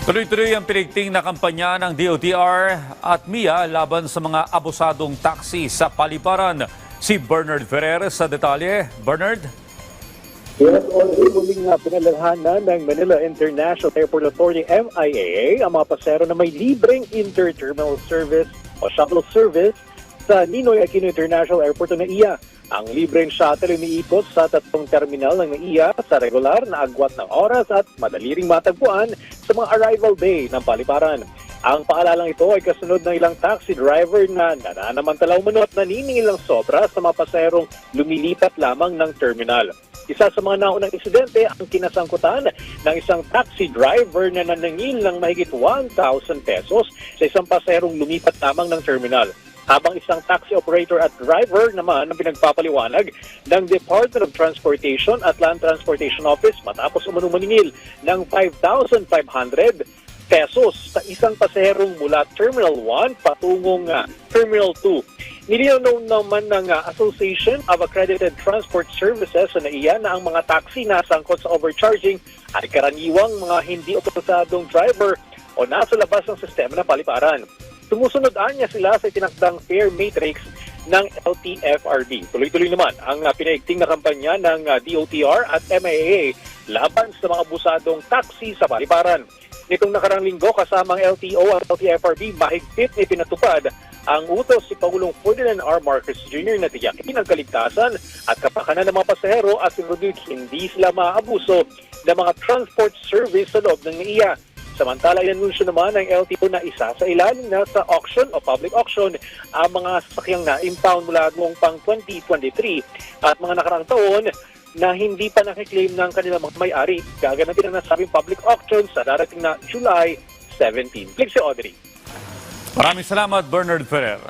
Tuloy-tuloy ang pinigting na kampanya ng DOTR at MIA laban sa mga abusadong taxi sa paliparan. Si Bernard Ferrer sa detalye. Bernard? Yes, already muling pinalalhanan ng Manila International Airport Authority MIAA ang mga pasero na may libreng inter-terminal service o shuttle service sa Ninoy Aquino International Airport o NAIA. Ang libreng shuttle ay umiikot sa 3 terminal ng NAIA sa regular na agwat ng oras at madali ring matagpuan sa mga arrival bay ng paliparan. Ang paalalang ito ay kasunod ng ilang taxi driver na nananamantala umanot naniningil ng sobra sa mga paserong lumilipat lamang ng terminal. Isa sa mga naunang insidente ang kinasangkutan ng isang taxi driver na nanangil ng mahigit 1,000 pesos sa isang paserong lumipat lamang ng terminal. Habang isang taxi operator at driver naman ang pinagpapaliwanag ng Department of Transportation at Land Transportation Office matapos maningil ng 5,500 pesos sa isang paserong mula Terminal 1 patungong Terminal 2. Nilinaw naman ng Association of Accredited Transport Services sa NAIA na ang mga taxi na sangkot sa overcharging ay karaniwang mga hindi otorisadong driver o nasa labas ng sistema ng paliparan. Sumusunod niya sila sa tinakdang fare matrix ng LTFRB. Tuloy-tuloy naman ang pinaigting na kampanya ng DOTR at MIAA laban sa mga abusadong taxi sa paliparan. Nitong nakarang linggo kasama ang LTO at LTFRB mahigpit na pinatupad ang utos si Pangulong Ferdinand R. Marcos Jr. na tiyakin ang kaligtasan at kapakanan ng mga pasahero at hindi sila maaabuso ng mga transport service sa loob ng NAIA. Samantala, inanunsyo naman ng LTO na isa sa ilalim na sa auction o public auction ang mga sasakyang na-impound mula noong pang 2023 at mga nakarang taon na hindi pa nakiklaim ng kanilang mga may-ari. Gaganapin ang nasabing public auction sa darating na July 17. Click si Audrey. Maraming salamat, Bernard Ferrer.